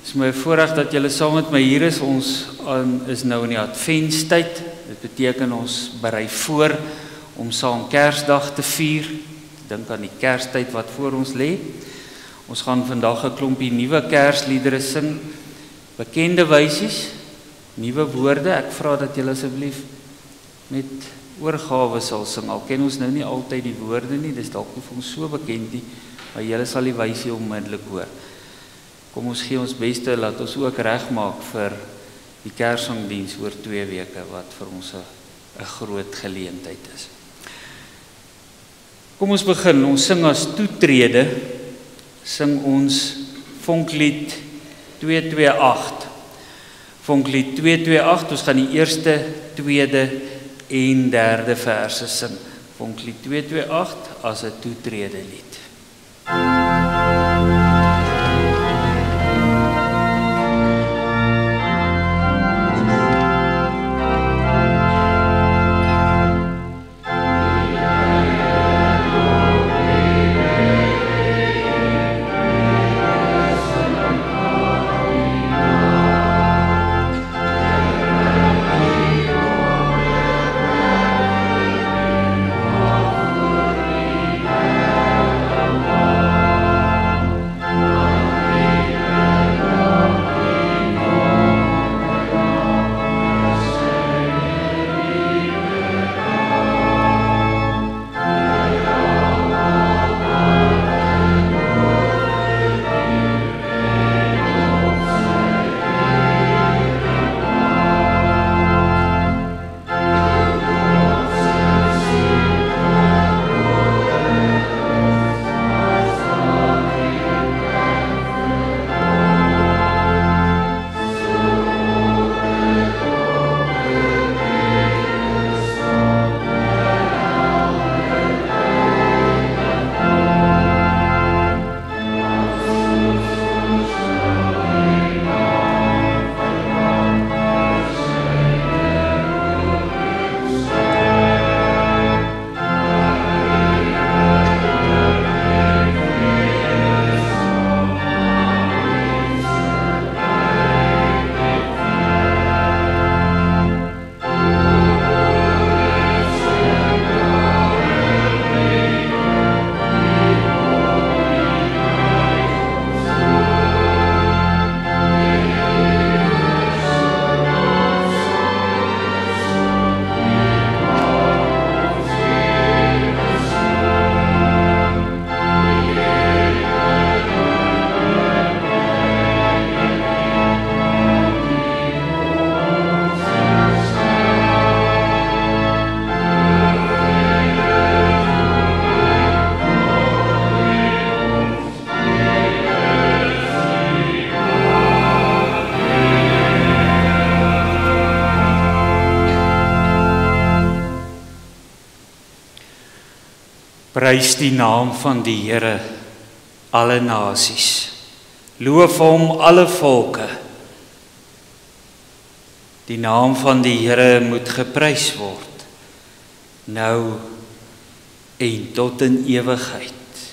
is my voorreg dat julle saam met my hier is. Ons is nou in die adventstyd. Dit beteken ons berei voor om saam Kersdag te vier. Dink aan die Kerstyd wat voor ons lê. Ons gaan vandag 'n klompie nuwe Kersliedere sing, bekende wysies, nuwe woorde. Ek vra dat julle asseblief met oorgawe sal sing. Al ken ons nou nie altyd die woorde nie, dis dalk nie vir ons so bekend nie, maar julle sal die wysie onmiddellik hoor. Kom ons gee ons beste, laat ons ook regmaak vir die Kersangdiens oor 2 weke, wat vir ons 'n groot geleentheid is. Kom ons begin, ons sing as toetrede, sing ons Vonklied 228. Vonklied 228, ons gaan die eerste, tweede en derde verse sing. Vonklied 228 as 'n toetrede lied. Prys die naam van die Here, alle nasies. Loof hom alle volke. Die naam van die Here moet geprys word, nou en tot in ewigheid.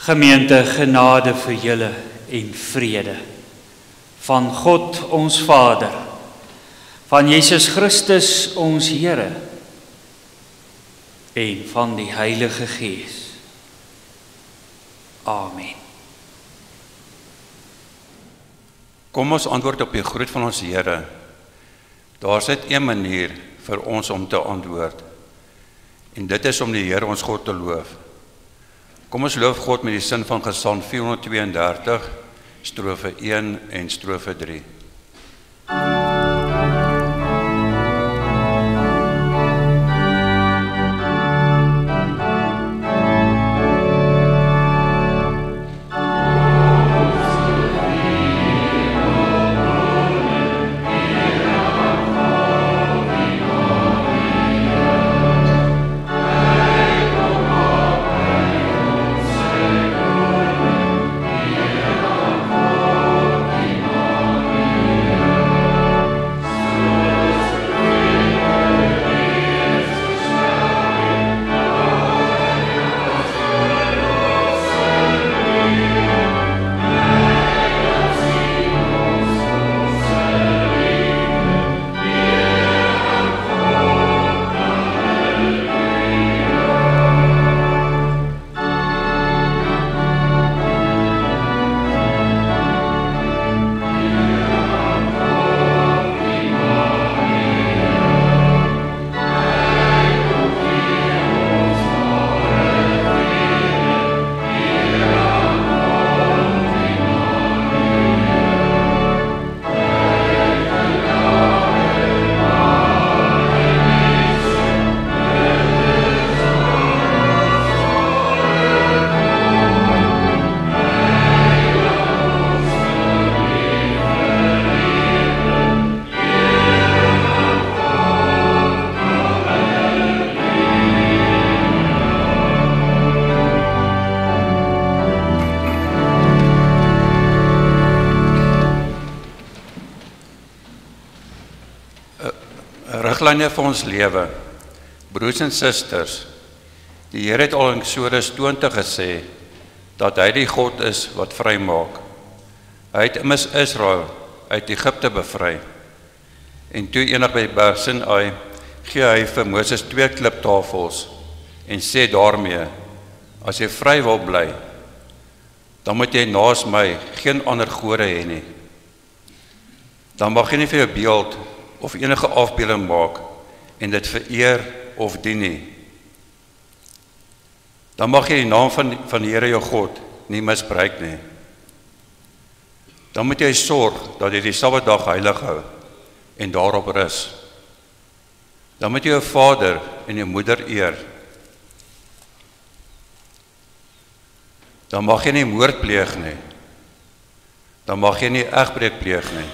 Gemeente, genade vir julle en vrede van God ons Vader, van Jesus Christus ons Here en van die Heilige Gees. Amen. Kom ons antwoord op die groet van ons Here. Daar is net een manier vir ons om te antwoord. En dit is om die Here ons God te loof. Kom ons loof God met die sin van Psalm 432, strofe 1 en strofe 3. riglyne vir ons lewe. Broers en susters, die Here het al in Eksodus 20 gesê dat hy die God is wat vrymaak. Hy het immers Israel uit Egipte bevry. En toe eendag by die berg Sinai gee hy vir Moses 2 kliptafels en sê daarmee: as jy vry wil bly, dan moet jy naas my geen ander gode hê nie. Dan mag jy nie vir jou beeld of enige afbeelding maak en dit vereer of dien nie. Dan mag jy die naam van die Here jou God nie misbruik nie. Dan moet jy sorg dat jy die Sabbatdag heilig hou en daarop rus. Dan moet jy jou vader en jou moeder eer. Dan mag jy nie moord pleeg nie. Dan mag jy nie egbreek pleeg nie.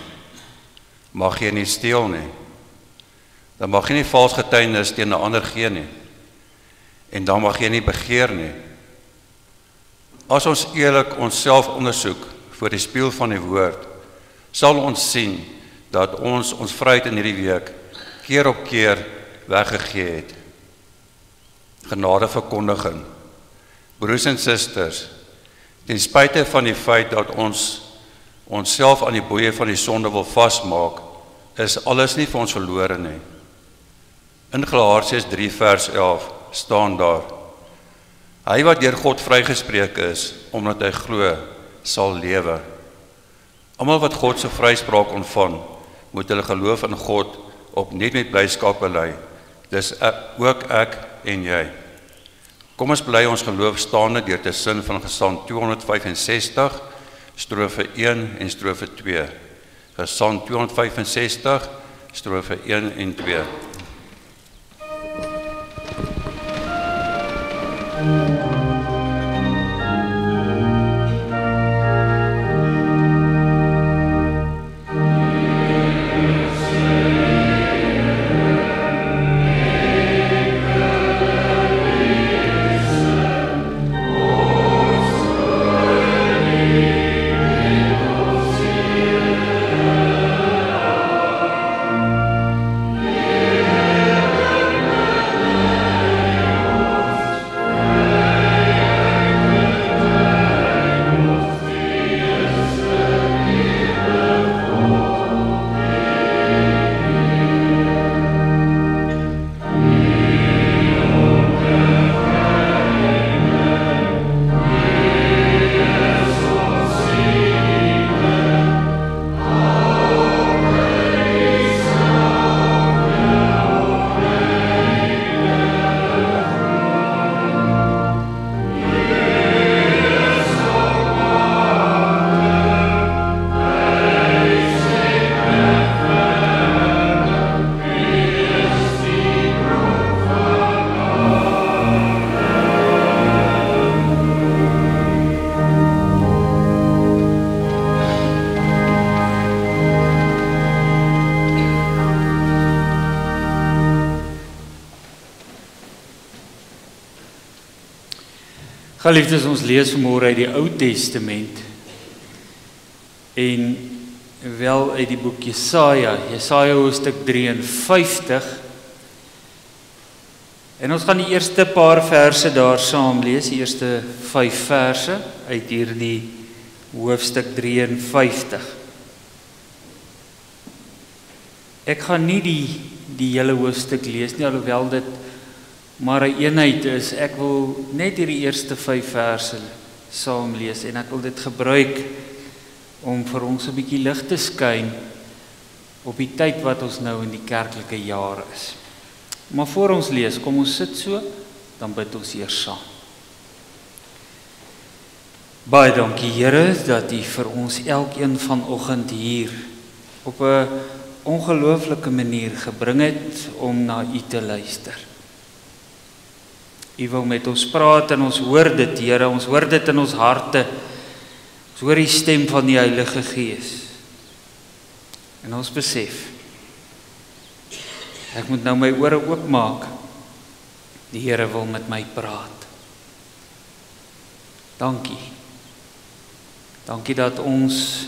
Mag jy nie steel nie. Dan mag jy nie vals getuienis teen 'n ander gee nie. En dan mag jy nie begeer nie. As ons eerlik onsself ondersoek voor die spieël van die woord, sal ons sien dat ons vryheid in hierdie week keer op keer weggegee het. Genade verkondiging. Broers en susters, ten spyte van die feit dat ons onsself aan die boeie van die sonde wil vasmaak, is alles nie vir ons verlore nie. In Galasiërs 3 vers 11 staan daar: hy wat deur God vrygespreek is, omdat hy glo, sal lewe. Almal wat God se vryspraak ontvang, moet hulle geloof in God opnuut met blydskap bely. Dis ook ek en jy. Kom ons bly ons geloof staande deur te sin van Gesang 265, strofe 1 en strofe 2. Gesang 265, strofe 1 en 2. Geliefdes, ons lees vanmôre uit die Ou Testament en wel uit die boek Jesaja hoofstuk 53. En ons gaan die eerste paar verse daar saam lees, die eerste 5 verse uit hierdie hoofstuk 53. Ek gaan nie die hele hoofstuk lees nie, alhoewel dit maar 'n eenheid is. Ek wil net hierdie eerste 5 verse saam lees en ek wil dit gebruik om vir ons 'n bietjie lig te skyn op die tyd wat ons nou in die kerklike jaar is. Maar voor ons lees, kom ons sit so, dan bid ons eers saam. Baie dankie Here dat U vir ons elkeen vanoggend hier op 'n ongelooflike manier gebring het om na U te luister. U wil met ons praat en ons hoor dit, Here, ons hoor dit in ons harte. Ons hoor die stem van die Heilige Gees. En ons besef, ek moet nou my ore oopmaak. Die Here wil met my praat. Dankie. Dankie dat ons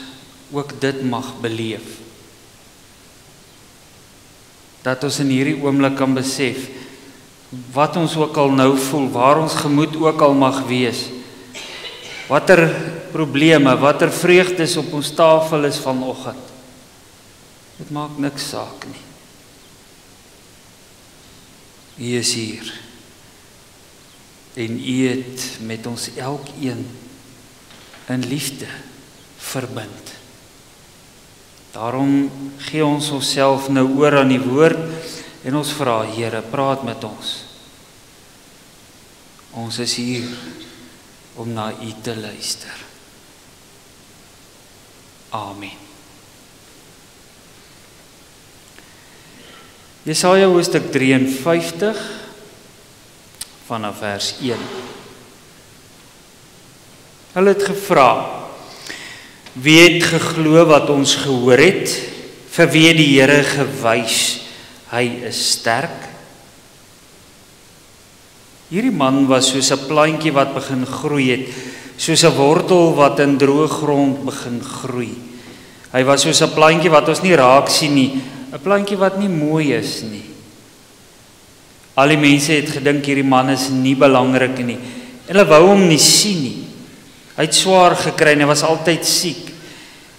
ook dit mag beleef. dat ons in hierdie oomblik kan besef, wat ons ook al nou voel, waar ons gemoed ook al mag wees, watter probleme, watter vreugdes op ons tafel is vanoggend, dit maak niks saak nie. U is hier, en U het met ons elkeen in liefde verbind. Daarom gee ons onsself nou oor aan die woord, en ons vra, Here, praat met ons. Ons is hier om na U te luister. Amen. Jesaja hoofstuk 53 vanaf vers 1. Hulle het gevra, wie het geglo wat ons gehoor het, vir wie die Here gewys, hy is sterk. Hierdie man was soos 'n plantjie wat begin groei het, soos 'n wortel wat in droë grond begin groei. Hy was soos 'n plantjie wat ons nie raak sien nie, 'n plantjie wat nie mooi is nie. Al die mense het gedink hierdie man is nie belangrik nie, en hulle wou hom nie sien nie. Hy het swaar gekry en hy was altyd siek.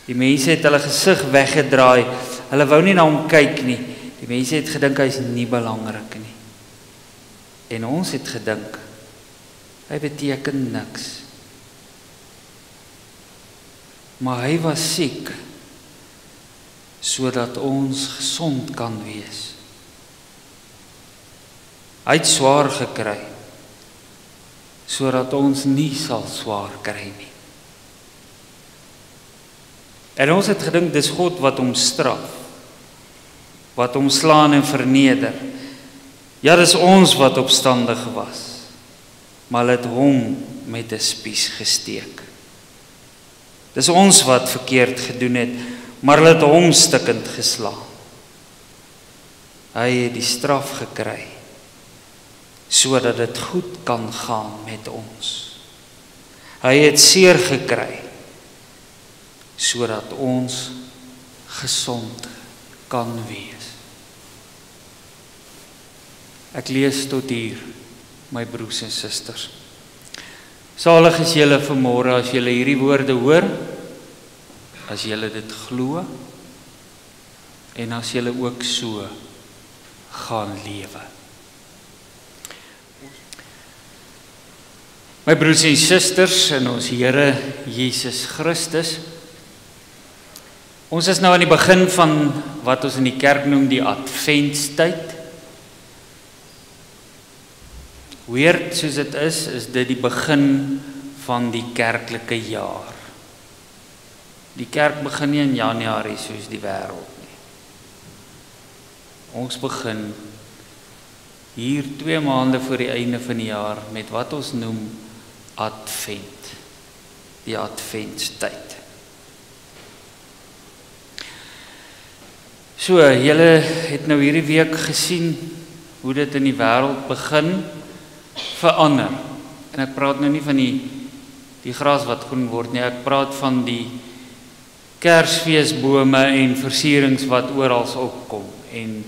Die mense het hulle gesig weggedraai, hulle wou nie na hom kyk nie. Die mense het gedink hy is nie belangrik nie. En ons het gedink, hy beteken niks. Maar hy was siek, sodat ons gesond kan wees. Hy het swaar gekry, sodat ons nie sal swaar kry nie. En ons het gedink, dis God wat hom straf, wat hom slaan en verneder. Ja, dis ons wat opstandig was, maar hulle het hom met 'n spies gesteek. Dis ons wat verkeerd gedoen het, maar hulle het hom stikkend geslaan. Hy het die straf gekry, sodat dit goed kan gaan met ons. Hy het seer gekry, sodat ons gesond kan wees. Ek lees tot hier, my broers en susters. Salig is julle vanmôre as julle hierdie woorde hoor, as julle dit glo, en as julle ook so gaan lewe. My broers en susters in ons Here Jesus Christus, ons is nou aan die begin van wat ons in die kerk noem die adventstyd. Weird soos dit is dit die begin van die kerklike jaar. Die kerk begin nie in Januarie soos die wêreld nie. Ons begin hier 2 maande voor die einde van die jaar met wat ons noem Advent, die adventstyd. So, julle het nou hierdie week gesien hoe dit in die wêreld begin verander. En ek praat nou nie van die gras wat groen word nie, ek praat van die Kersfeesbome en versierings wat oral opkom. En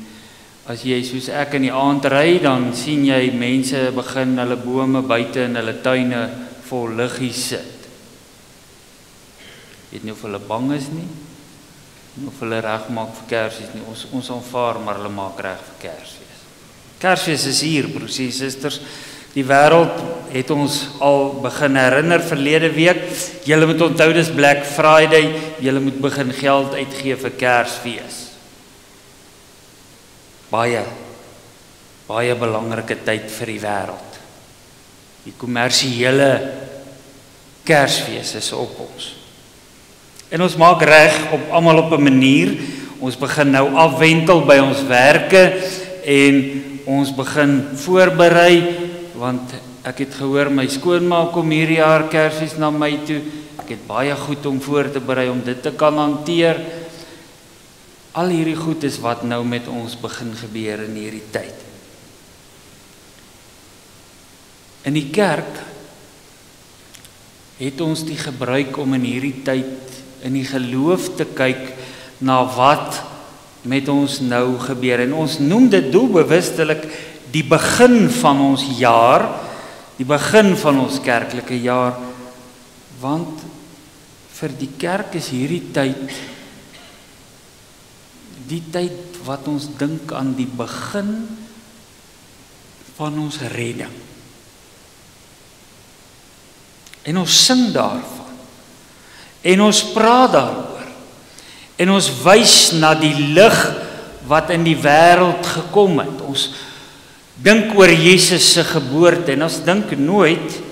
as jy soos ek in die aand ry, dan sien jy mense begin hulle bome buite in hulle tuine vol liggies sit. Weet nie of hulle bang is nie, of hulle reg maak vir Kersfees nie. Ons aanvaar, maar hulle maak reg vir Kersfees. Kersfees is hier, broers en susters. Die wêreld het ons al begin herinner verlede week. Julle moet onthou dis Black Friday, julle moet begin geld uitgee vir Kersfees. Baie belangrike tyd vir die wêreld. Die kommersiële Kersfees is op ons. En ons maak reg op almal op 'n manier. Ons begin nou afwentel by ons werke en ons begin voorberei, want ek het gehoor my skoonma kom hierdie jaar Kersfees na my toe. Ek het baie goed om voor te berei om dit te kan hanteer. Al hierdie goed is wat nou met ons begin gebeur in hierdie tyd. In die kerk het ons die gebruik om in hierdie tyd in die geloof te kyk na wat met ons nou gebeur. En ons noem dit doelbewustelik die begin van ons jaar, die begin van ons kerklike jaar, want vir die kerk is hierdie tyd, die tyd wat ons dink aan die begin van ons redding. En ons sing daarvan, en ons praat daaroor, en ons wys na die lig wat in die wêreld gekom het. Ons dink oor Jesus se geboorte, en ons dink nooit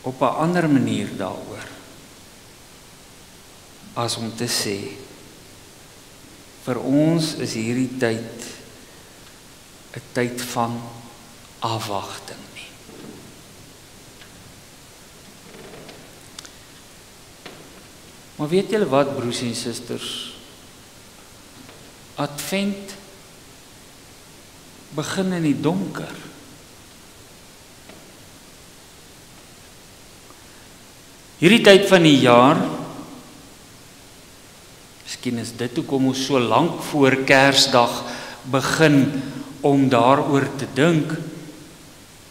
op 'n ander manier daaroor, as om te sê, vir ons is hierdie tyd 'n tyd van afwagting nie. Maar weet julle wat, broers en susters? Advent begin in die donker. Hierdie tyd van die jaar, miskien is dit hoekom ons so lank voor Kersdag begin om daaroor te dink,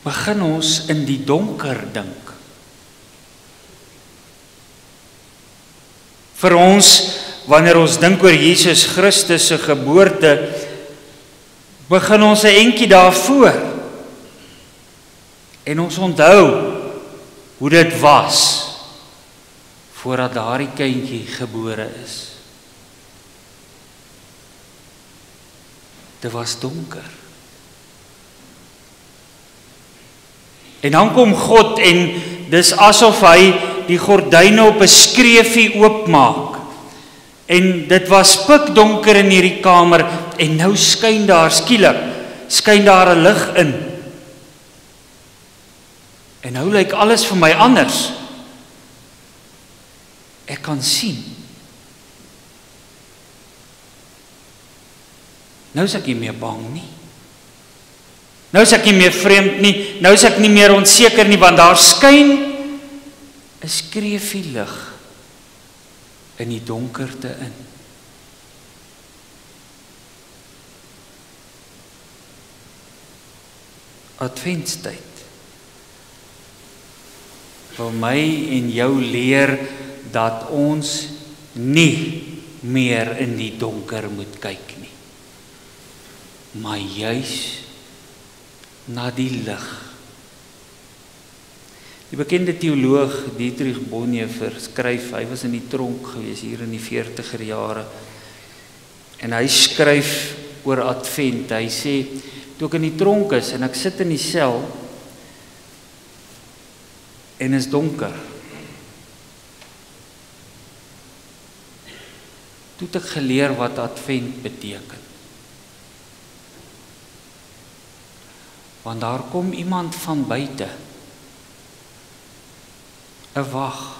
begin ons in die donker dink. Vir ons, wanneer ons dink oor Jesus Christus se geboorte, begin ons 'n entjie daarvoor. En ons onthou hoe dit was voordat daardie kindjie gebore is. Dit was donker. En dan kom God en dis asof hy die gordyne op 'n skreefie oopmaak. En dit was pikdonker in hierdie kamer en nou skyn daar skielik, skyn daar 'n lig in. En nou lyk alles vir my anders. Ek kan sien. Nou is ek nie meer bang nie. Nou is ek nie meer vreemd nie. Nou is ek nie meer onseker nie, want daar skyn 'n skreefie lig in die donkerte in. Adventstyd wil my en jou leer dat ons nie meer in die donker moet kyk nie, maar juis na die lig. Die bekende teoloog Dietrich Bonhoeffer skryf, hy was in die tronk gewees hier in die 40er jare, en hy skryf oor Advent. Hy sê, toe ek in die tronk is en ek sit in die sel en is donker, toe het ek geleer wat Advent beteken. Want daar kom iemand van buite, 'n wag,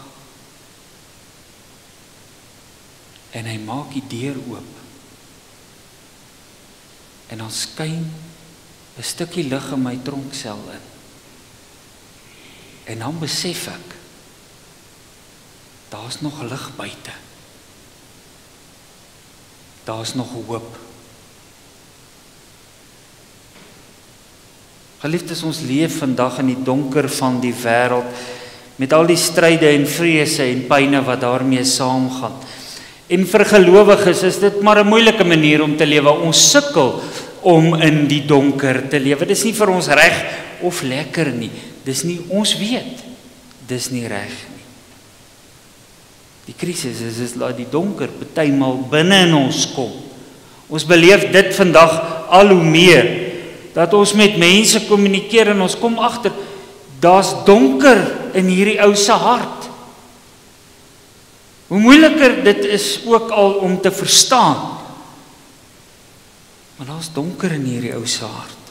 en hy maak die deur oop, en dan skyn 'n stukkie lig in my tronksel in, en dan besef ek, daar's nog lig buite, daar's nog hoop. Geliefdes, ons leef vandag in die donker van die wêreld, met al die stryde en vrese en pyne wat daarmee saamgaan. En vir gelowiges is dit maar 'n moeilike manier om te lewe. Ons sukkel om in die donker te lewe. Dis nie vir ons reg of lekker nie. Dis nie, ons weet, dis nie reg nie. Die krisis is dat die donker partymal binne in ons kom. Ons beleef dit vandag al hoe meer, dat ons met mense kommunikeer en ons kom agter, daar's donker in hierdie ou se hart. Hoe moeiliker dit is ook al om te verstaan, maar daar's donker in hierdie ou se hart.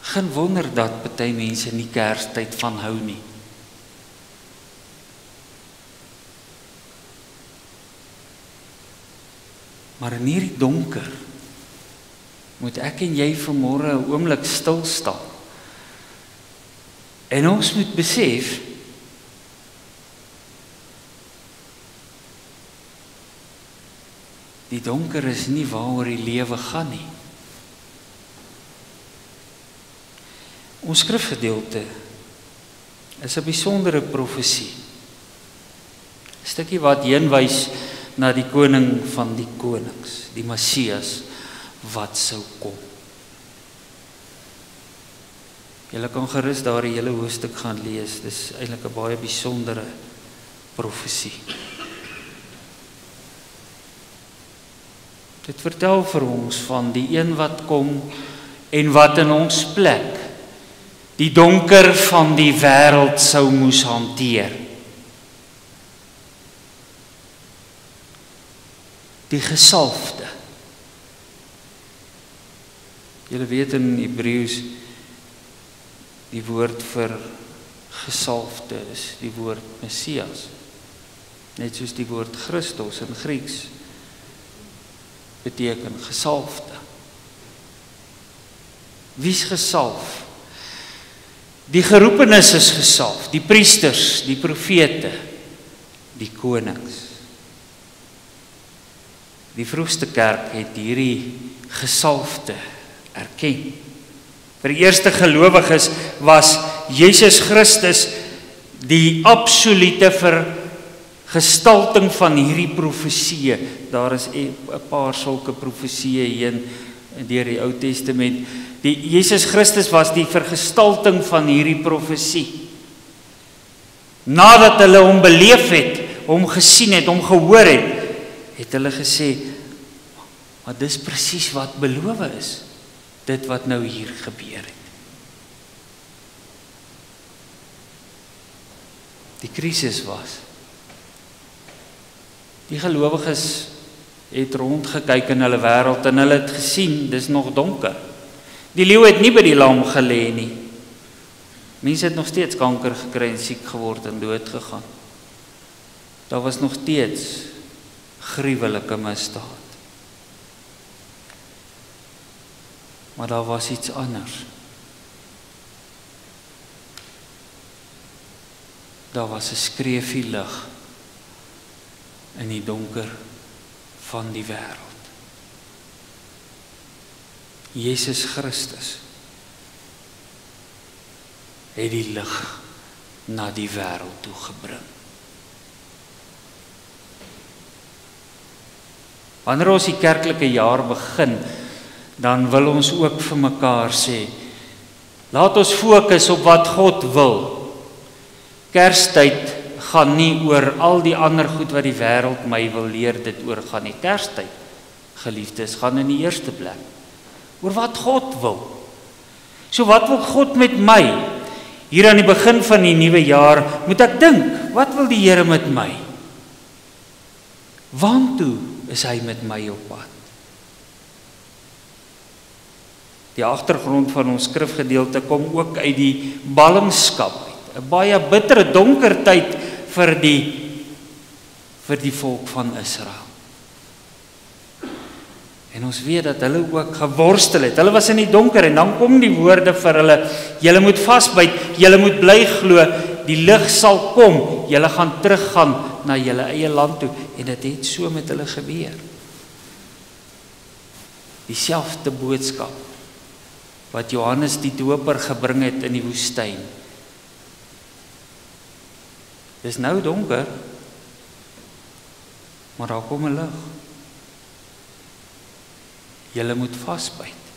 Geen wonder dat party mense nie Kerstyd van hou nie. Maar in hierdie donker moet ek en jy vanmôre 'n oomblik stil staan. En ons moet besef Die donker is nie waaroor die lewe gaan nie. Ons skrifgedeelte is 'n besondere profesie. 'n Stukkie wat heenwys na die koning van die konings, die Messias wat sou kom. Julle kan gerus daar die hele hoofstuk gaan lees. Dis eintlik 'n baie besondere profesie. Dit vertel vir ons van die een wat kom en wat in ons plek die donker van die wêreld sou moes hanteer. Die gesalfde. Julle weet in Hebreëus die woord vir gesalfde is die woord Messias. Net soos die woord Christus in Grieks beteken gesalfde. Wie's gesalf? Die geroepenes is gesalf, die priesters, die profete, die konings. Die vroegste kerk het hierdie gesalfde erken. Vir die eerste gelowiges was Jesus Christus die absolute vergestalting van hierdie profesieë. Daar is 'n paar sulke profesieë heen deur die Ou Testament. Jesus Christus was die vergestalting van hierdie profesie. Nadat hulle hom beleef het, hom gesien het, hom gehoor het hulle gesê, maar dis presies wat beloof is. Dit wat nou hier gebeur het. Die krisis was. Die gelowiges het rondgekyk in hulle wêreld en hulle het gesien, dis nog donker. Die leeu het nie by die lam gelê nie. Mense het nog steeds kanker gekry en siek geword en dood gegaan. Daar was nog steeds gruwelike misdaad. Maar daar was iets anders. Daar was 'n skreefie lig in die donker van die wêreld. Jesus Christus het die lig na die wêreld toe gebring. Wanneer ons die kerklike jaar begin, dan wil ons ook vir mekaar sê, laat ons fokus op wat God wil. Kerstyd gaan nie oor al die ander goed wat die wêreld my wil leer dit oor gaan nie. Kerstyd, geliefdes, gaan in die eerste plek oor wat God wil. So wat wil God met my? Hier aan die begin van die nuwe jaar moet ek dink, wat wil die Here met my? Waartoe is hy met my op pad? Die agtergrond van ons skrifgedeelte kom ook uit die ballingskap uit. 'n Baie bittere donker tyd vir die volk van Israel. En ons weet dat hulle ook geworstel het. Hulle was in die donker en dan kom die woorde vir hulle, julle moet vasbyt, julle moet bly glo, die lig sal kom, julle gaan teruggaan na julle eie land toe. En dit het so met hulle gebeur. Dieselfde boodskap wat Johannes die Doper gebring het in die woestyn. Dis nou donker, maar daar kom 'n lig. Julle moet vasbyt.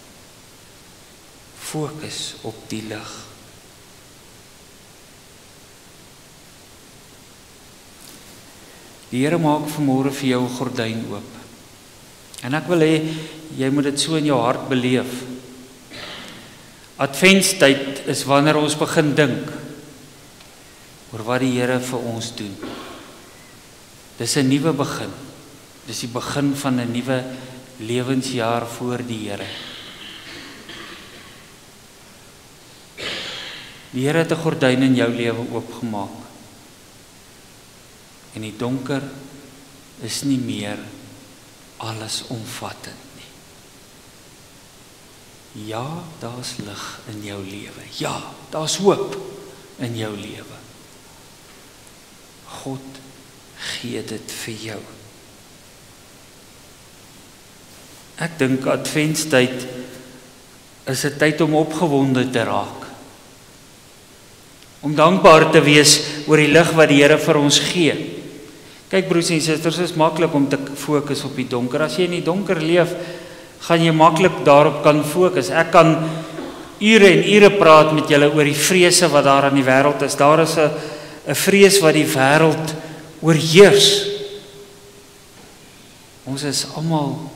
Fokus op die lig. Die Here maak vanmôre vir jou 'n gordyn oop. En ek wil hê jy moet dit so in jou hart beleef. Adventstyd is wanneer ons begin dink oor wat die Here vir ons doen. Dis 'n nuwe begin. Dis die begin van 'n nuwe lewensjaar voor die Here. Die Here het 'n gordyn in jou lewe oopgemaak. En die donker is nie meer allesomvattend nie. Ja, daar's lig in jou lewe. Ja, daar's hoop in jou lewe. God gee dit vir jou. Ek dink adventstyd is 'n tyd om opgewonde te raak. Om dankbaar te wees oor die lig wat die Here vir ons gee. Kyk broers en susters, dit is maklik om te fokus op die donker. As jy in die donker leef, gaan jy maklik daarop kan fokus. Ek kan ure en ure praat met julle oor die vrese wat daar in die wêreld is. Daar is 'n vrees wat die wêreld oorheers. Ons is almal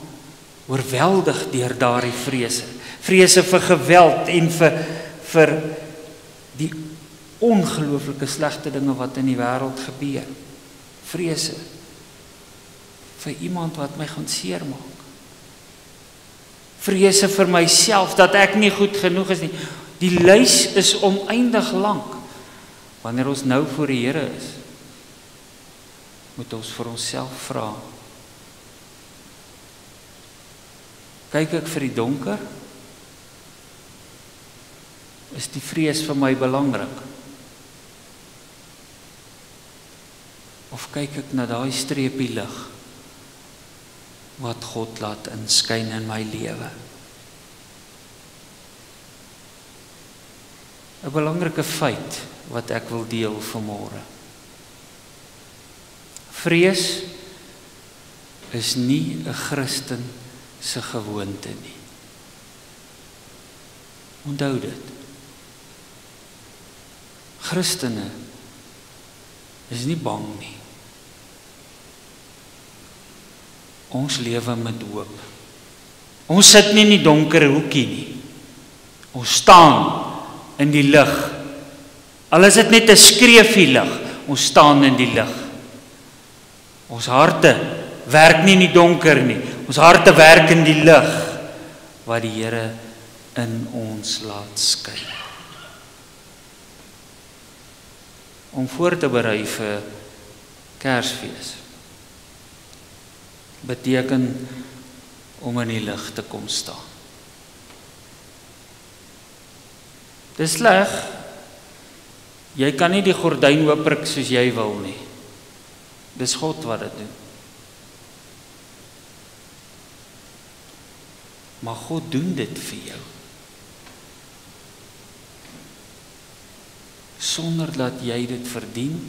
oorweldig deur daardie vrese. Vrese vir geweld en vir die ongelooflike slegte dinge wat in die wêreld gebeur. Vrese vir iemand wat my gaan seermaak. Vrese vir myself dat ek nie goed genoeg is nie. Die lys is oneindig lank. Wanneer ons nou voor die Here is, moet ons vir onsself vra: kyk ek vir die donker? Is die vrees vir my belangrik? Of kyk ek na daai streepie lig wat God laat inskyn in my lewe? 'n belangrike feit wat ek wil deel vanmôre. Vrees is nie 'n Christen se gewoonte nie. Onthou dit. Christene is nie bang nie. Ons lewe met hoop. Ons sit nie in die donker hoekie nie. Ons staan in die lig. Al is dit net 'n skreefie lig, ons staan in die lig. Ons harte werk nie in die donker nie. Ons harte werk in die lig wat die Here in ons laat skyn. Om voor te berei vir Kersfees beteken om in die lig te kom staan. Dis sleg. Jy kan nie die gordyn oopbreek soos jy wil nie. Dis God wat dit doen. Maar God doen dit vir jou. Sonder dat jy dit verdien.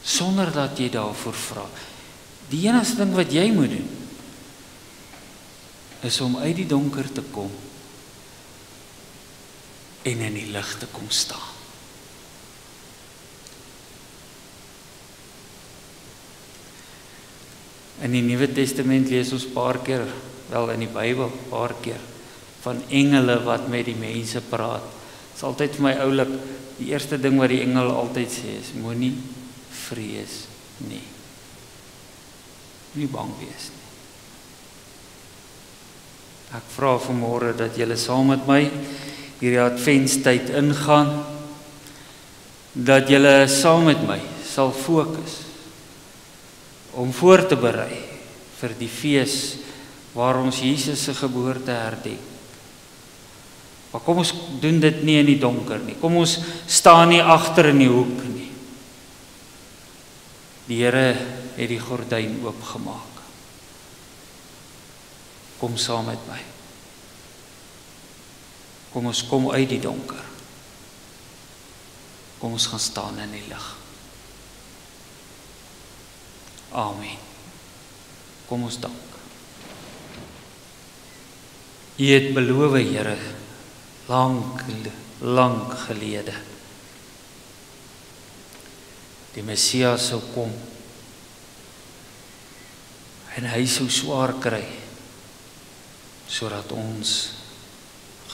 Sonder dat jy daarvoor vra. Die enigste ding wat jy moet doen, is om uit die donker te kom en in die lig te kom staan. In die Nuwe Testament lees ons paar keer, wel in die Bybel, paar keer, van engele wat met die mense praat. Dit is altyd vir my oulik, die eerste ding wat die engel altyd sê is, moenie vrees nie. Nie bang wees nie. Ek vra vanmôre dat julle saam met my hierdie adventstyd ingaan, dat julle saam met my sal fokus om voor te berei vir die fees waar ons Jesus se geboorte herdenk. Maar kom ons doen dit nie in die donker nie. Kom ons staan nie agter in die hoek nie. Die Here het die gordyn oopgemaak. Kom saam met my. Kom ons kom uit die donker. Kom ons gaan staan in die lig. Amen. Kom ons dank. U het beloof, Here, lank gelede. Die Messias sou kom. En hy sou swaar kry, sodat ons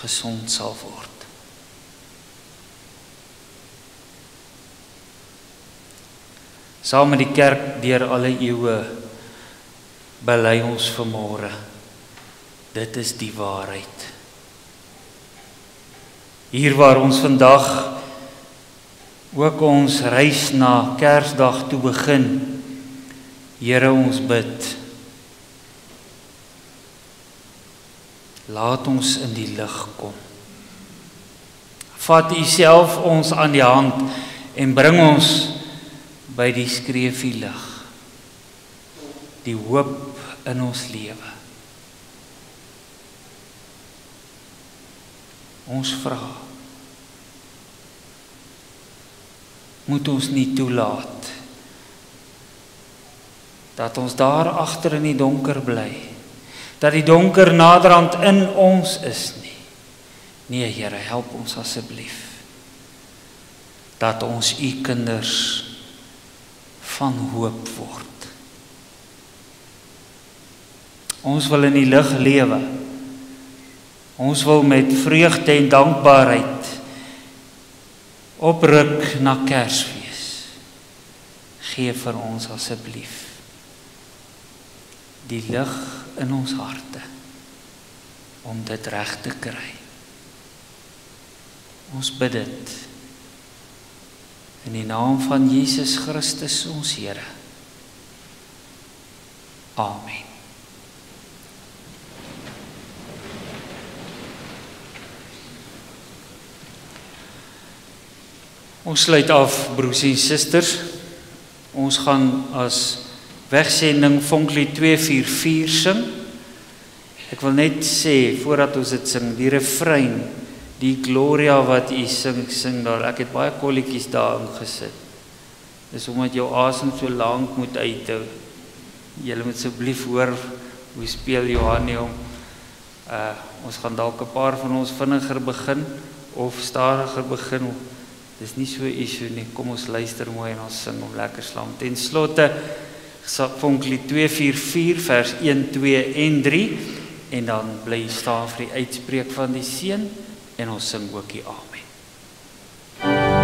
gesond sal word. Saam met die kerk deur alle eeue bely ons vanmôre. Dit is die waarheid. Hier waar ons vandag ook ons reis na Kersdag toe begin, Here, ons bid, laat ons in die lig kom. Vat U self ons aan die hand en bring ons by die skreefie lig, die hoop in ons lewe. Ons vra, moet ons nie toelaat dat ons daar agter in die donker bly, dat die donker naderhand in ons is nie. Nee, Here, help ons asseblief, dat ons u kinders van hoop word. Ons wil in die lig lewe. Ons wil met vreugde en dankbaarheid opruk na Kersfees. Gee vir ons asseblief die lig in ons harte om dit reg te kry. Ons bid dit in die naam van Jesus Christus ons Here. Amen. Ons sluit af, broers en susters. Ons gaan as wegsending Vonklied 244 sing. Ek wil net sê, voordat ons dit sing, die refrein, die Gloria wat u sing daar, ek het baie kolletjies daar ingesit. Dis omdat jou asem so lank moet uithou. Julle moet asseblief hoor, hoe speel Johannie om. Ons gaan dalk 'n paar van ons vinniger begin, of stadiger begin. Dis nie so issue nie, kom ons luister mooi en ons sing om lekker slam. Ten slotte, Vonklied 244 vers 1, 2 en 3 en dan bly staan vir die uitspreek van die seën en ons sing ook die amen. Oh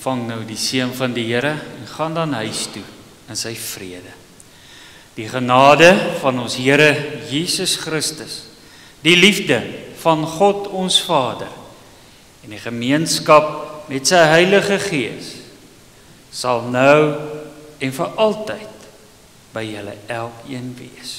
ontvang nou die seën van die Here en gaan dan huis toe in sy vrede. Die genade van ons Here Jesus Christus, die liefde van God ons Vader en die gemeenskap met sy Heilige Gees sal nou en vir altyd by julle elkeen wees.